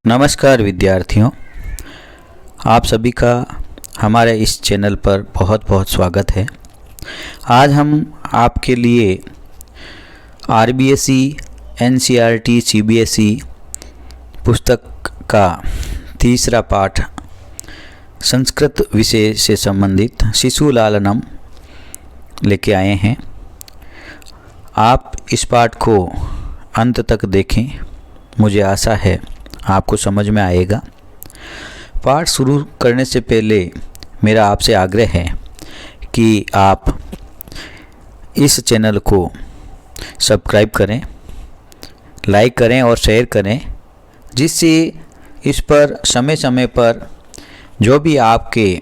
नमस्कार विद्यार्थियों, आप सभी का हमारे इस चैनल पर बहुत बहुत स्वागत है। आज हम आपके लिए आरबीएसई, एनसीईआरटी, सीबीएसई पुस्तक का तीसरा पाठ संस्कृत विषय से संबंधित शिशु लालनम लेके आए हैं। आप इस पाठ को अंत तक देखें, मुझे आशा है आपको समझ में आएगा। पाठ शुरू करने से पहले मेरा आपसे आग्रह है कि आप इस चैनल को सब्सक्राइब करें, लाइक करें और शेयर करें, जिससे इस पर समय समय पर जो भी आपके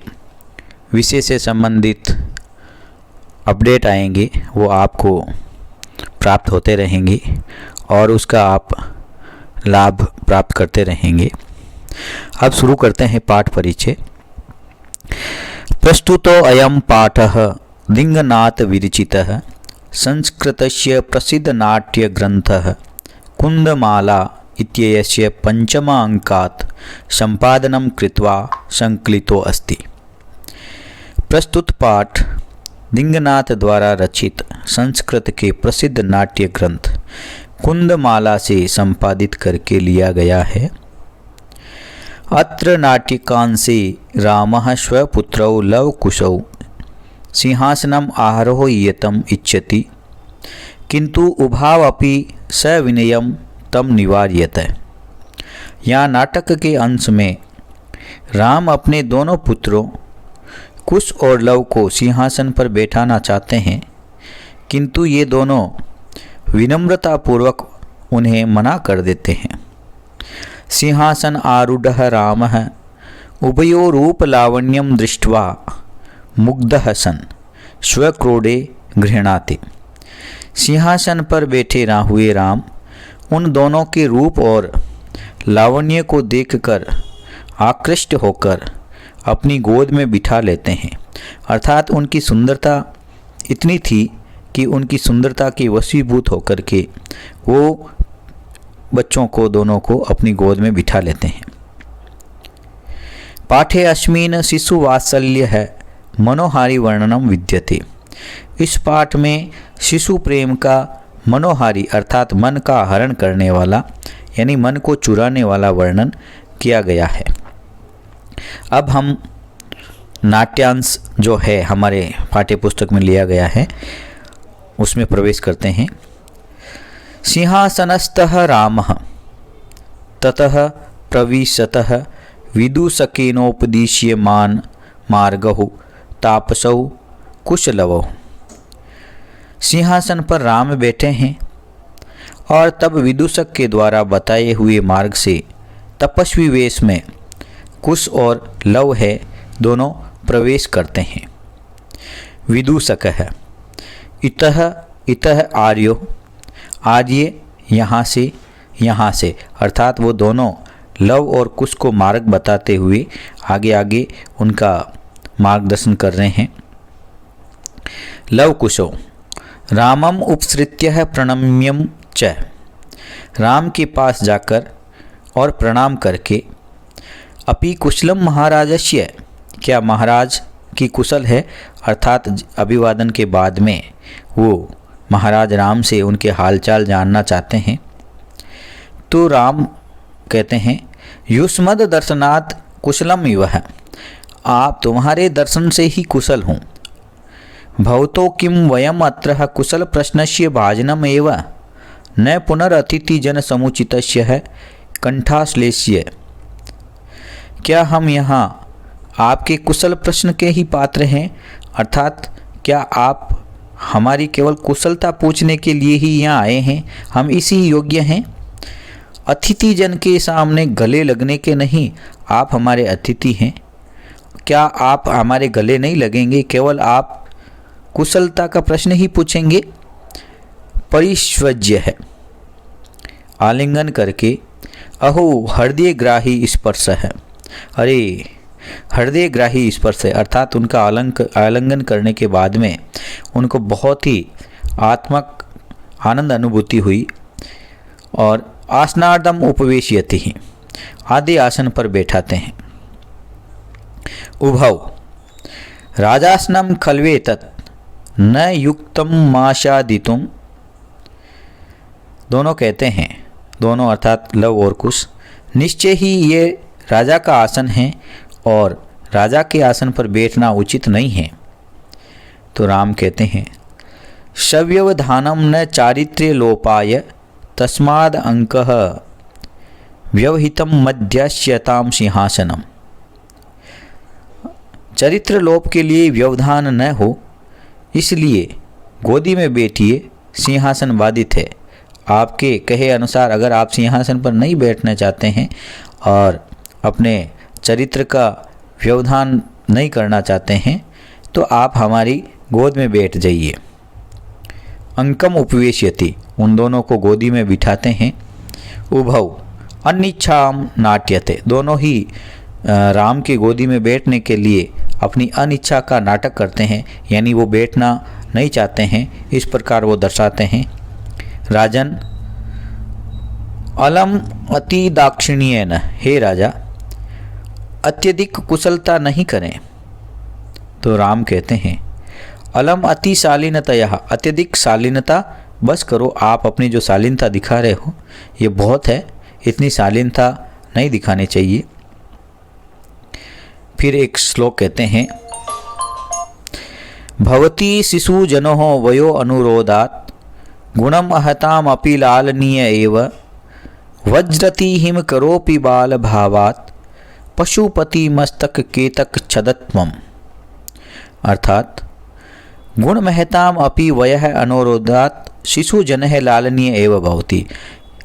विषय से संबंधित अपडेट आएंगे वो आपको प्राप्त होते रहेंगे और उसका आप लाभ प्राप्त करते रहेंगे। अब शुरू करते हैं पाठ परिचय। प्रस्तुतो अयं पाठः दिङ्नाथ विरचितः संस्कृतस्य प्रसिद्धनाट्यग्रन्थः कुन्दमाला इत्यस्य पंचम अंकात् संपादनं कृत्वा संकलितो अस्ति। प्रस्तुत पाठ दिङ्नाथ द्वारा रचित संस्कृत के प्रसिद्ध नाट्य ग्रंथ कुन्दमाला से संपादित करके लिया गया है। अत्र नाट्यकांशे रामः स्वपुत्रौ लवकुशौ सिंहासनम् आरोहयितुम् इच्छति, किंतु उभावपि सविनयं तम निवार्यत। यहाँ नाटक के अंश में राम अपने दोनों पुत्रों कुश और लव को सिंहासन पर बैठाना चाहते हैं, किंतु ये दोनों विनम्रतापूर्वक उन्हें मना कर देते हैं। सिंहासन आरूढ़ रामः उभयो रूपलावण्यं दृष्ट्वा मुग्धः सन् स्वक्रोधे गृह्णाति। सिंहासन पर बैठे हुए राम उन दोनों के रूप और लावण्य को देखकर आकृष्ट होकर अपनी गोद में बिठा लेते हैं। अर्थात उनकी सुंदरता इतनी थी कि उनकी सुंदरता के वशीभूत होकर के वो बच्चों को दोनों को अपनी गोद में बिठा लेते हैं। पाठे अस्मिन् शिशु वात्सल्य है मनोहारी वर्णनम विद्यते। इस पाठ में शिशु प्रेम का मनोहारी अर्थात मन का हरण करने वाला यानी मन को चुराने वाला वर्णन किया गया है। अब हम नाट्यांश जो है हमारे पाठ्य पुस्तक में लिया गया है उसमें प्रवेश करते हैं। सिंहासनस्थः रामः ततः प्रविशतः विदूषकेनोपदिश्यमान् मार्गौ तापसौ कुशलवौ। सिंहासन पर राम बैठे हैं और तब विदूषक के द्वारा बताए हुए मार्ग से तपस्वी वेश में कुश और लव है दोनों प्रवेश करते हैं। विदूषक है इतः आर्यो, आर्य यहाँ से अर्थात वो दोनों लव और कुश को मार्ग बताते हुए आगे आगे उनका मार्गदर्शन कर रहे हैं। लव कुशो रामम उपसृत्य प्रणम्यम च, राम के पास जाकर और प्रणाम करके अपि कुशलम महाराजस्य, क्या महाराज की कुशल है, अर्थात अभिवादन के बाद में वो महाराज राम से उनके हालचाल जानना चाहते हैं। तो राम कहते हैं युष्मद दर्शनात् कुशलम इव, आप तुम्हारे दर्शन से ही कुशल हूँ। भवतो किम वयम अत्र कुशल प्रश्नस्य भाजनम एव न पुनरतिथि जन समुचितस्य है कंठाश्लेष्य, क्या हम यहाँ आपके कुशल प्रश्न के ही पात्र हैं, अर्थात क्या आप हमारी केवल कुशलता पूछने के लिए ही यहाँ आए हैं, हम इसी योग्य हैं। अतिथि जन के सामने गले लगने के नहीं, आप हमारे अतिथि हैं, क्या आप हमारे गले नहीं लगेंगे, केवल आप कुशलता का प्रश्न ही पूछेंगे। परिष्वज्य है आलिंगन करके, अहो हृदय ग्राही स्पर्श है, अरे हृदय ग्राही स्पर्श है, अर्थात उनका आलिंगन करने के बाद में उनको बहुत ही आत्मक आनंद अनुभूति हुई। और आसनार्दम उपवेशयति, आदि आसन पर बैठाते हैं। उभौ राजासनम खल्वेतत् न युक्तम माशादितुम। दोनों कहते हैं, दोनों अर्थात लव और कुश, निश्चय ही ये राजा का आसन है और राजा के आसन पर बैठना उचित नहीं है। तो राम कहते हैं शव्यवधानम न चारित्र्य लोपाय तस्माद अंकः व्यवहितम मध्यस्यताम सिंहासनम। चरित्र लोप के लिए व्यवधान न हो इसलिए गोदी में बैठिए, सिंहासन बाधित है। आपके कहे अनुसार अगर आप सिंहासन पर नहीं बैठना चाहते हैं और अपने चरित्र का व्यवधान नहीं करना चाहते हैं तो आप हमारी गोद में बैठ जाइए। अंकम उपवेश्यति, उन दोनों को गोदी में बिठाते हैं। उभौ अनिच्छाम नाट्यते, दोनों ही राम की गोदी में बैठने के लिए अपनी अनिच्छा का नाटक करते हैं, यानी वो बैठना नहीं चाहते हैं, इस प्रकार वो दर्शाते हैं। राजन अलम अति दाक्षिण्येन, हे राजा अत्यधिक कुशलता नहीं करें। तो राम कहते हैं अलम अति शालीनतया, अत्यधिक शालीनता बस करो, आप अपनी जो शालीनता दिखा रहे हो ये बहुत है, इतनी शालीनता नहीं दिखानी चाहिए। फिर एक श्लोक कहते हैं भवती शिशु जनो वयो अनुरोधात् गुणम अहताम अपि लालनीय एव वज्रति हिम करोपि बाल भावात् पशुपति मस्तक केतक छदत्वम। अर्थात गुण महताम अपि वयः अनुरोधात् शिशु जनः लालनीय एव भवति।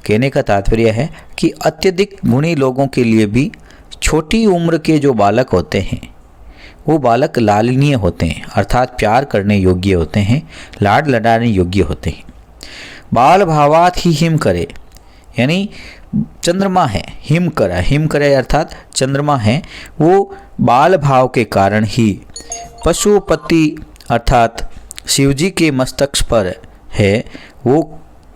कहने का तात्पर्य है कि अत्यधिक गुणी लोगों के लिए भी छोटी उम्र के जो बालक होते हैं वो बालक लालनीय होते हैं, अर्थात प्यार करने योग्य होते हैं, लाड लडाने योग्य होते हैं। बाल भावात ही हिम करे, यानी चंद्रमा है, हिम करे अर्थात चंद्रमा है, वो बाल भाव के कारण ही पशुपति अर्थात शिवजी के मस्तक पर है, वो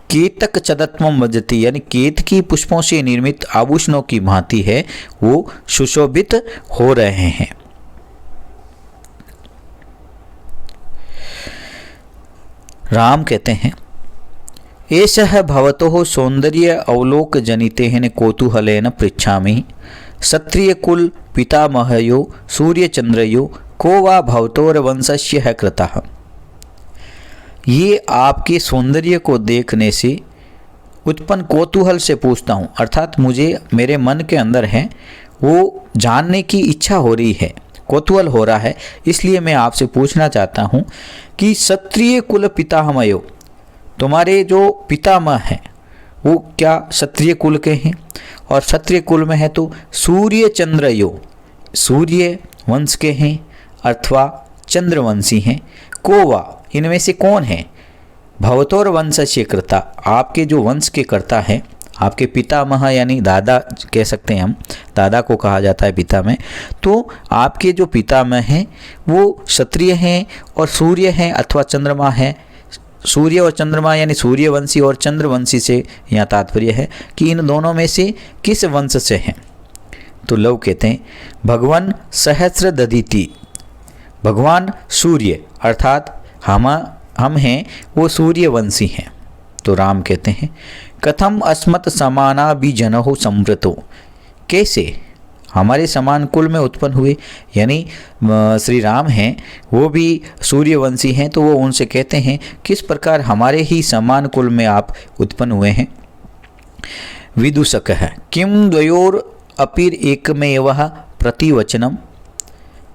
केतक चदत्वम वजती, यानी केत की पुष्पों से निर्मित आभूषणों की भांति है, वो सुशोभित हो रहे हैं। राम कहते हैं एषः भवतोः सौंदर्य अवलोक जनितेन कौतूहलेन पृच्छामि क्षत्रिय कुल पितामहयो सूर्यचंद्रयो को वा भवतोर्वंशस्य है कृतः। ये आपके सौंदर्य को देखने से उत्पन्न कौतूहल से पूछता हूँ, अर्थात मुझे मेरे मन के अंदर है वो जानने की इच्छा हो रही है, कौतूहल हो रहा है, इसलिए मैं आपसे पूछना चाहता हूँ कि क्षत्रिय कुल पितामहयो, तुम्हारे जो पितामह हैं वो क्या क्षत्रिय कुल के हैं, और क्षत्रिय कुल में है तो सूर्य चंद्रयो, सूर्य वंश के हैं अथवा चंद्रवंशी हैं। कोवा, इनमें से कौन है, भवतोर वंशस्य कर्ता, आपके जो वंश के कर्ता हैं, आपके पितामह यानी दादा कह सकते हैं हम, दादा को कहा जाता है पिता में, तो आपके जो पितामह हैं वो क्षत्रिय हैं और सूर्य हैं अथवा चंद्रमा है। सूर्य और चंद्रमा यानी सूर्यवंशी और चंद्रवंशी से यहाँ तात्पर्य है कि इन दोनों में से किस वंश से हैं। तो लव कहते हैं भगवान सहस्र दधीति, भगवान सूर्य अर्थात हम हैं वो सूर्यवंशी हैं। तो राम कहते हैं कथम अस्मत् समाना भी जनहो समृतो, कैसे हमारे समान कुल में उत्पन्न हुए, यानी श्री राम हैं वो भी सूर्यवंशी हैं, तो वो उनसे कहते हैं किस प्रकार हमारे ही समान कुल में आप उत्पन्न हुए हैं। विदूषक है किम द्वयोर अपिर एकमेव प्रतिवचनम,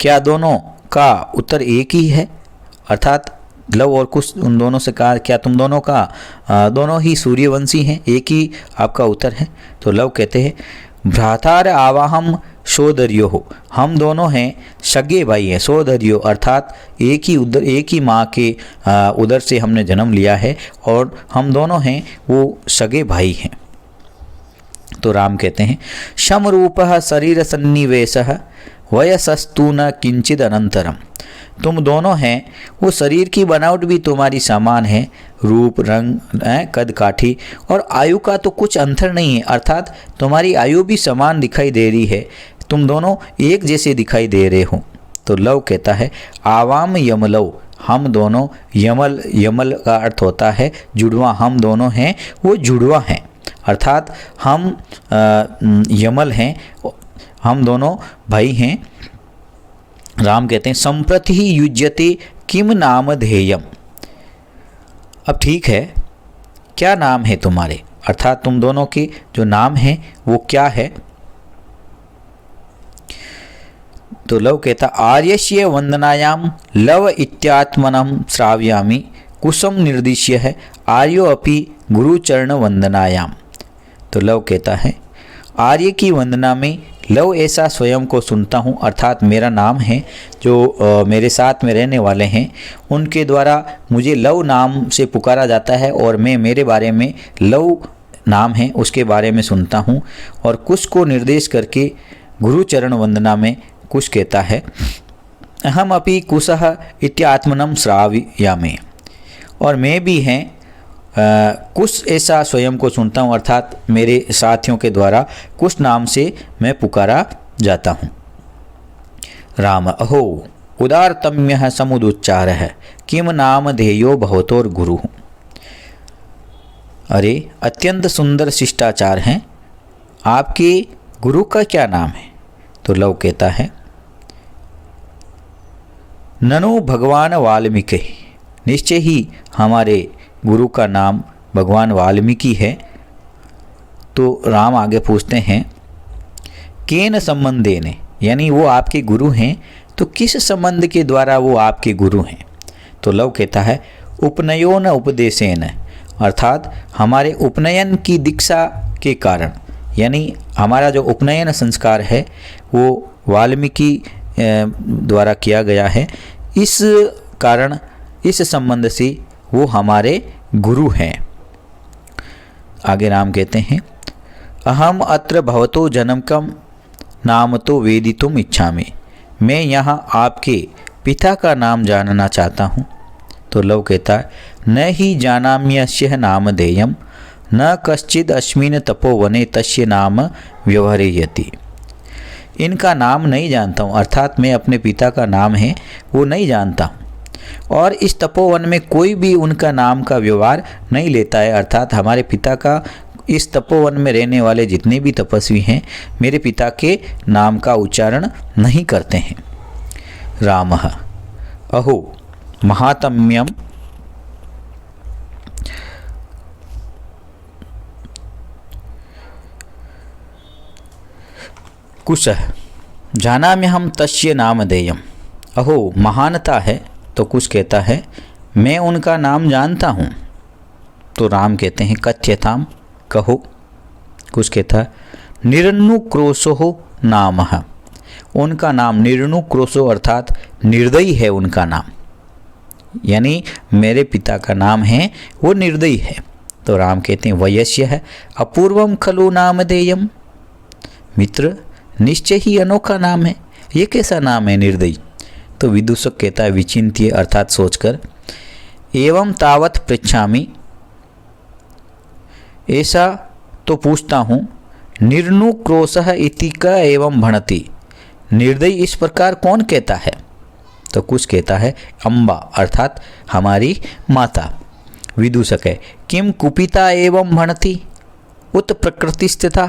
क्या दोनों का उत्तर एक ही है, अर्थात लव और कुश उन दोनों से कहा क्या तुम दोनों का दोनों ही सूर्यवंशी हैं, एक ही आपका उत्तर है। तो लव कहते हैं भ्रातार आवाहम सोदर्यो हो, हम दोनों हैं सगे भाई हैं, सोदर्यो अर्थात एक ही माँ के उदर से हमने जन्म लिया है और हम दोनों हैं वो सगे भाई हैं। तो राम कहते हैं समरूपः शरीर सन्निवेशः वयसस्तु न किंचिद अनंतरम। तुम दोनों हैं, वो शरीर की बनावट भी तुम्हारी समान है, रूप रंग कद काठी और आयु का तो कुछ अंतर नहीं है, अर्थात तुम्हारी आयु भी समान दिखाई दे रही है, तुम दोनों एक जैसे दिखाई दे रहे हो। तो लव कहता है आवाम यमलव, हम दोनों, यमल, यमल का अर्थ होता है जुड़वा, हम दोनों हैं वो जुड़वा हैं, अर्थात हम यमल हैं, हम दोनों भाई हैं। राम कहते हैं संप्रति ही युज्यते किम नाम ध्येयम। अब ठीक है, क्या नाम है तुम्हारे, अर्थात तुम दोनों के जो नाम हैं वो क्या है। तो लव कहता आर्यस्य वंदनायाम लव इत्यात्मनम श्राव्यामि कुसुम निर्दिश्य है आर्यो अपि गुरुचरण वंदनायाम। तो लव कहता है आर्य की वंदना में लव ऐसा स्वयं को सुनता हूँ, अर्थात मेरा नाम है, जो मेरे साथ में रहने वाले हैं उनके द्वारा मुझे लव नाम से पुकारा जाता है और मैं मेरे बारे में लव नाम है उसके बारे में सुनता हूँ। और कुश को निर्देश करके गुरुचरण वंदना में कुश कहता है अहम अपि कुशः इत्यात्मनम श्रावयामि, और मैं भी हैं कुश ऐसा स्वयं को सुनता हूँ, अर्थात मेरे साथियों के द्वारा कुश नाम से मैं पुकारा जाता हूँ। राम अहो उदारतम्यः समुदुच्चारः किम नाम ध्येयो भवतोर गुरु। अरे अत्यंत सुंदर शिष्टाचार हैं, आपके गुरु का क्या नाम है। तो लव कहता है ननु भगवान वाल्मीकि, निश्चय ही हमारे गुरु का नाम भगवान वाल्मीकि है। तो राम आगे पूछते हैं केन संबंधेन, यानी वो आपके गुरु हैं तो किस संबंध के द्वारा वो आपके गुरु हैं। तो लव कहता है उपनयन उपदेशेन, अर्थात हमारे उपनयन की दीक्षा के कारण, यानी हमारा जो उपनयन संस्कार है वो वाल्मीकि द्वारा किया गया है, इस कारण इस संबंध से वो हमारे गुरु हैं। आगे राम कहते हैं अहम अत्र भवतो जनकम नाम तो वेदितुम इच्छामि, मैं यहाँ आपके पिता का नाम जानना चाहता हूँ। तो लव कहता है न ही जानाम्यस्य नामधेयम न कश्चिद अस्मिन् तपोवने तस्य नाम व्यवहरयति। इनका नाम नहीं जानता हूँ, अर्थात मैं अपने पिता का नाम है वो नहीं जानता हूँ, और इस तपोवन में कोई भी उनका नाम का व्यवहार नहीं लेता है, अर्थात हमारे पिता का, इस तपोवन में रहने वाले जितने भी तपस्वी हैं मेरे पिता के नाम का उच्चारण नहीं करते हैं। रामः अहो महात्म्यम कुशः जानाम्यहं तस्य नामधेयम्। अहो महानता है। तो कुश कहता है मैं उनका नाम जानता हूँ। तो राम कहते हैं कथ्यताम, कहो। कुश कहता है निर्नुक्रोशो नामः, उनका नाम निर्नुक्रोशो अर्थात निर्दयी है उनका नाम, यानी मेरे पिता का नाम है वो निर्दयी है। तो राम कहते हैं वयस्य है अपूर्वम खलु नामधेयम। मित्र निश्चय ही अनोखा नाम है, ये कैसा नाम है निर्दयी। तो विदूषक कहता है विचिंत्य अर्थात सोचकर, एवं तावत पृच्छामि, ऐसा तो पूछता हूँ, निर्नुक्रोशः इति क एवं भणति, निर्दयी इस प्रकार कौन कहता है। तो कुछ कहता है अम्बा अर्थात हमारी माता। विदूषक है किम कुपिता एवं भणति उत प्रकृतिस्थिता,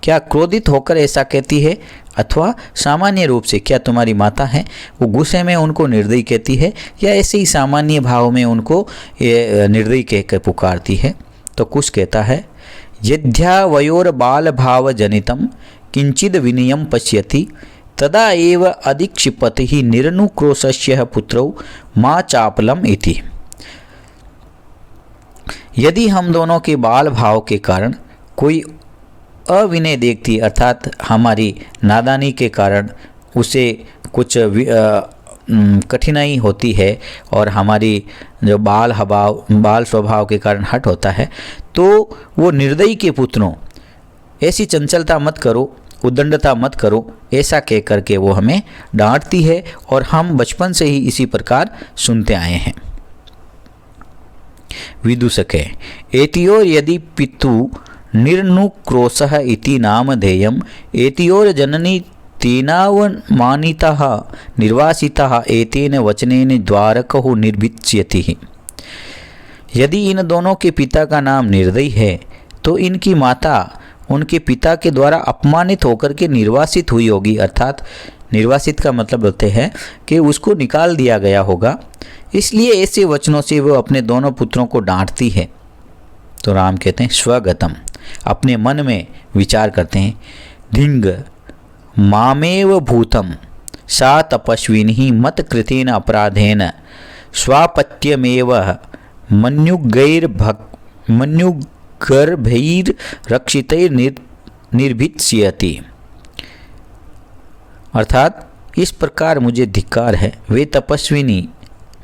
क्या क्रोधित होकर ऐसा कहती है, अथवा सामान्य रूप से क्या तुम्हारी माता है वो गुस्से में उनको निर्दयी कहती है, या ऐसे ही सामान्य भाव में उनको निर्दयी कहकर पुकारती है। तो कुछ कहता है यद्या वयोर बाल भाव जनितम किंचिद विनयम पश्यति तदा एव अधिक्षिपति ही निर्नुक्रोशस्य पुत्रौ माँ चापलम इति। यदि हम दोनों के बाल भाव के कारण कोई अविनय देखती, अर्थात हमारी नादानी के कारण उसे कुछ कठिनाई होती है और हमारी जो बाल स्वभाव के कारण हट होता है, तो वो निर्दयी के पुत्रों ऐसी चंचलता मत करो, उद्दंडता मत करो, ऐसा कह करके वो हमें डांटती है और हम बचपन से ही इसी प्रकार सुनते आए हैं। विदूषक है एतियोर यदि पितु निर्नुक्रोशः इति नामधेयम् एतियोर जननी तेनावमानितः निर्वासितः एतेन वचनेन द्वारकः निर्भित्स्यति। यदि इन दोनों के पिता का नाम निर्दयी है तो इनकी माता उनके पिता के द्वारा अपमानित होकर के निर्वासित हुई होगी। अर्थात निर्वासित का मतलब होते हैं कि उसको निकाल दिया गया होगा, इसलिए ऐसे वचनों से वो अपने दोनों पुत्रों को डांटती है। तो राम कहते हैं स्वगतम, अपने मन में विचार करते हैं। धिंग मामेव भूतम सा तपस्विनी मत कृतेन अपराधेन स्वापत्यमेव मन्युगर्भैरक्षितैर्निर्भित्स्यति। अर्थात इस प्रकार मुझे धिक्कार है, वे तपस्विनी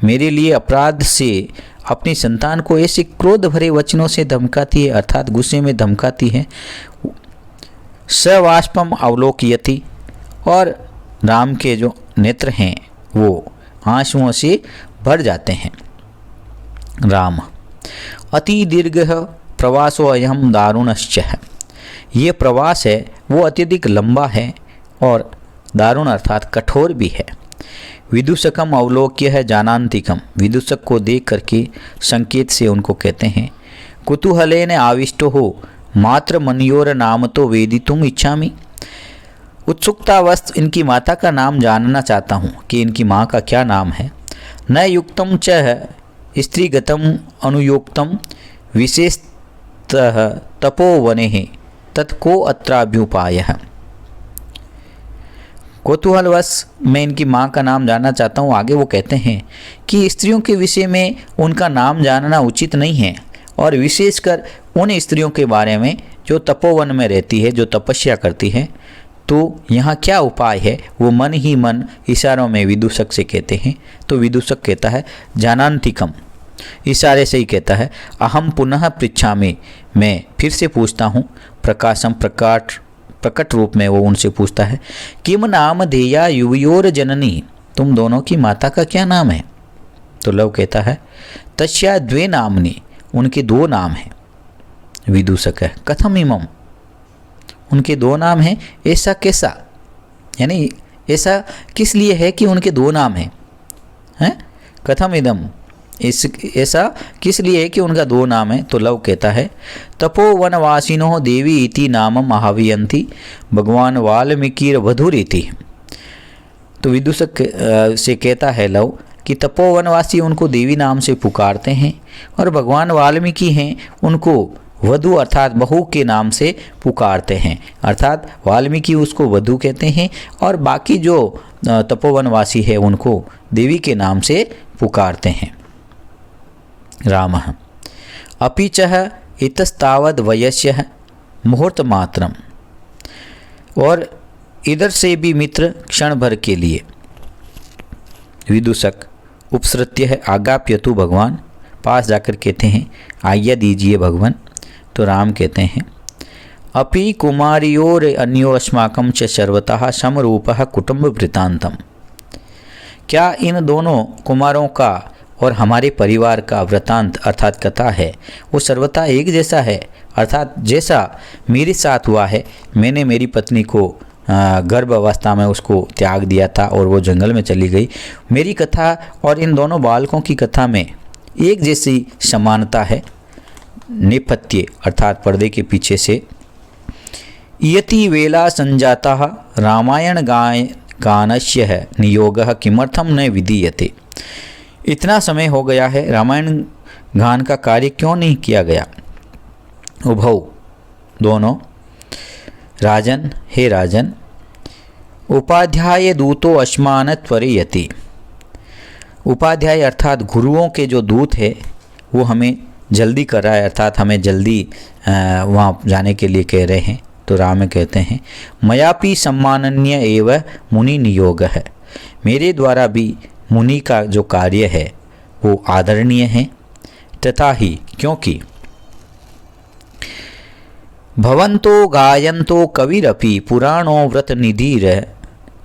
मेरे लिए अपराध से अपनी संतान को ऐसे क्रोध भरे वचनों से धमकाती है, अर्थात गुस्से में धमकाती है। सवाष्पम अवलोकयति, और राम के जो नेत्र हैं वो आंसुओं से भर जाते हैं। राम अति दीर्घ प्रवासो अयम दारुणश्च है, ये प्रवास है वो अत्यधिक लंबा है और दारुण अर्थात कठोर भी है। विदूषकम अवलोक्य है जानांतिकम, विदूषक को देख करके संकेत से उनको कहते हैं। कुतूहलेन आविष्टो हो मात्र मनयोर नाम तो वेदितुम इच्छामि, उत्सुकतावश इनकी माता का नाम जानना चाहता हूँ कि इनकी माँ का क्या नाम है। न युक्तम च स्त्रीगतम अनुयोक्तम विशेषतः तपोवने तत्को अत्राभ्युपाय। कौतूहलवश मैं इनकी माँ का नाम जानना चाहता हूँ। आगे वो कहते हैं कि स्त्रियों के विषय में उनका नाम जानना उचित नहीं है, और विशेषकर उन स्त्रियों के बारे में जो तपोवन में रहती है, जो तपस्या करती है। तो यहाँ क्या उपाय है वो मन ही मन इशारों में विदूषक से कहते हैं। तो विदूषक कहता है जानांतिकम, इशारे से ही कहता है। अहम पुनः पृच्छामि, मैं फिर से पूछता हूँ। प्रकाशम, प्रकट रूप में वो उनसे पूछता है। किम नाम धेया युवयोर जननी, तुम दोनों की माता का क्या नाम है। तो लव कहता है तस्या द्वे नामनी, उनके दो नाम हैं। विदूषक है कथम इमम, उनके दो नाम हैं, ऐसा कैसा, यानी ऐसा किस लिए है कि उनके दो नाम हैं। कथम इदम, ऐसा किस लिए है कि उनका दो नाम है। तो लव कहता है तपोवनवासिनो देवी इति नामम आह्वयन्ति भगवान वाल्मीकिर वधुरीति। तो विदूषक से कहता है लव कि तपोवनवासी उनको देवी नाम से पुकारते हैं, और भगवान वाल्मीकि हैं उनको वधु अर्थात बहू के नाम से पुकारते हैं। अर्थात वाल्मीकि उसको वधु कहते हैं, और बाकी जो तपोवनवासी है उनको देवी के नाम से पुकारते हैं। राम अपि च इतस्तावद् वयस्य मुहूर्त मात्रम, और इधर से भी मित्र क्षण भर के लिए। विदूषक उपसृत्य है आज्ञाप्यतु, भगवान पास जाकर कहते हैं आज्ञा दीजिए भगवान। तो राम कहते हैं अपि कुमारियोर अन्यो अस्माकं च सर्वतः समरूपः कुटुंब वृत्तांतम, क्या इन दोनों कुमारों का और हमारे परिवार का वृत्तांत अर्थात कथा है वो सर्वथा एक जैसा है। अर्थात जैसा मेरे साथ हुआ है, मैंने मेरी पत्नी को गर्भ अवस्था में उसको त्याग दिया था और वो जंगल में चली गई, मेरी कथा और इन दोनों बालकों की कथा में एक जैसी समानता है। नेपथ्य अर्थात पर्दे के पीछे से। यति वेला संजाता रामायण गानस्य है नियोगः किमर्थम न विधीयते, इतना समय हो गया है, रामायण गान का कार्य क्यों नहीं किया गया। उभौ दोनों, राजन हे राजन, उपाध्याय दूतो अस्मान त्वरयति, उपाध्याय अर्थात गुरुओं के जो दूत है वो हमें जल्दी कर रहा है, अर्थात हमें जल्दी वहाँ जाने के लिए कह रहे हैं। तो राम कहते हैं मयापि सम्माननीय एव मुनि नियोग है, मेरे द्वारा भी मुनि का जो कार्य है वो आदरणीय है। तथा ही क्योंकि भवन्तो गायन्तो कविरपि पुराणो व्रतनिधिर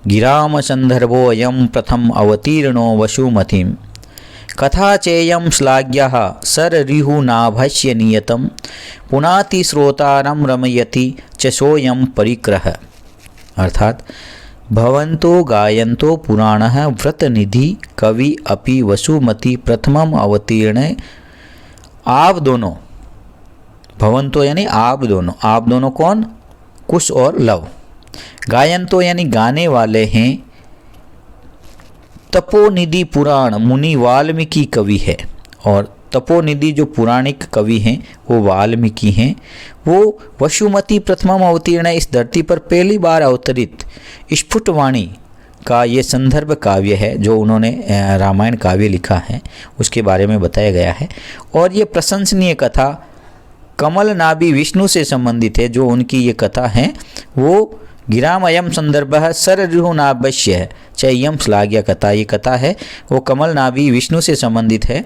गिराम संदर्भोऽयं प्रथम अवतीर्णो वसुमतीं कथा चेयं श्लाघ्यः सररिहुनाभस्य नियतं पुनाति श्रोतारं रमयति च सोऽयं परिक्रह। अर्थात भवन्तो गायन्तो पुराणः व्रतनिधि कवि अपि वसुमती प्रथमम अवतीर्ण। आप दोनों, भवन्तो यानी आप दोनों कौन? कुश और लव। गायन्तो यानी गाने वाले हैं। तपोनिधि पुराण मुनि वाल्मीकि कवि है, और तपोनिधि जो पुराणिक कवि हैं वो वाल्मीकि हैं। वो वसुमती प्रथमम अवतीर्ण, इस धरती पर पहली बार अवतरित स्फुटवाणी का ये संदर्भ काव्य है जो उन्होंने रामायण काव्य लिखा है, उसके बारे में बताया गया है। और ये प्रशंसनीय कथा कमल नाभि विष्णु से संबंधित है। जो उनकी ये कथा है वो गिरामयम संदर्भः सररिहुनाभस्य चयम श्लाघ्य कथा, ये कथा है वो कमल नाभि विष्णु से संबंधित है।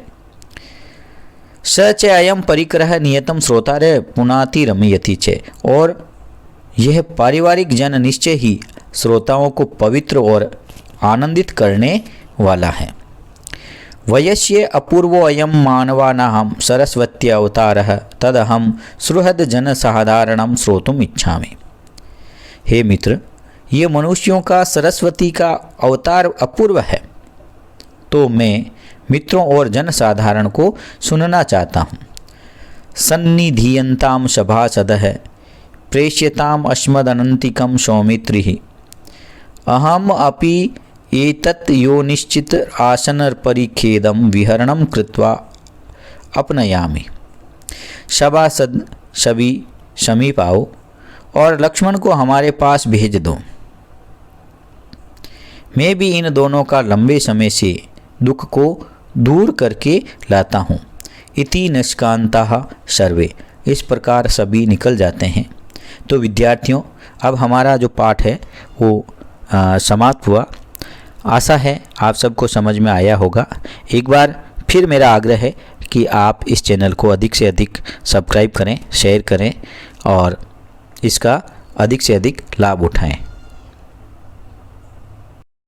स च अयम परिक्रह नियतम श्रोतारे पुनाति रमयति च, और यह पारिवारिक जन निश्चय ही श्रोताओं को पवित्र और आनंदित करने वाला है। वयस्य अपूर्वो अयम मानवानाहं सरस्वत्या अवतारः तदहं सुहृद जन साधारणं श्रोतुम इच्छामि। हे मित्र, ये मनुष्यों का सरस्वती का अवतार अपूर्व है, तो मैं मित्रों और जनसाधारण को सुनना चाहता हूँ। सन्निधीयन्तां सभासदः प्रेष्यताम् अस्मदनन्तिकं सौमित्रिः अहम अपि एतत् यो निश्चित आसन परिखेदं विहरणं कृत्वा अपनयामि। सभासद सभी समीप आओ और लक्ष्मण को हमारे पास भेज दो। मैं भी इन दोनों का लंबे समय से दुख को दूर करके लाता हूँ। इति निष्कांताः सर्वे, इस प्रकार सभी निकल जाते हैं। तो विद्यार्थियों, अब हमारा जो पाठ है वो समाप्त हुआ। आशा है आप सबको समझ में आया होगा। एक बार फिर मेरा आग्रह है कि आप इस चैनल को अधिक से अधिक सब्सक्राइब करें, शेयर करें और इसका अधिक से अधिक लाभ उठाएं।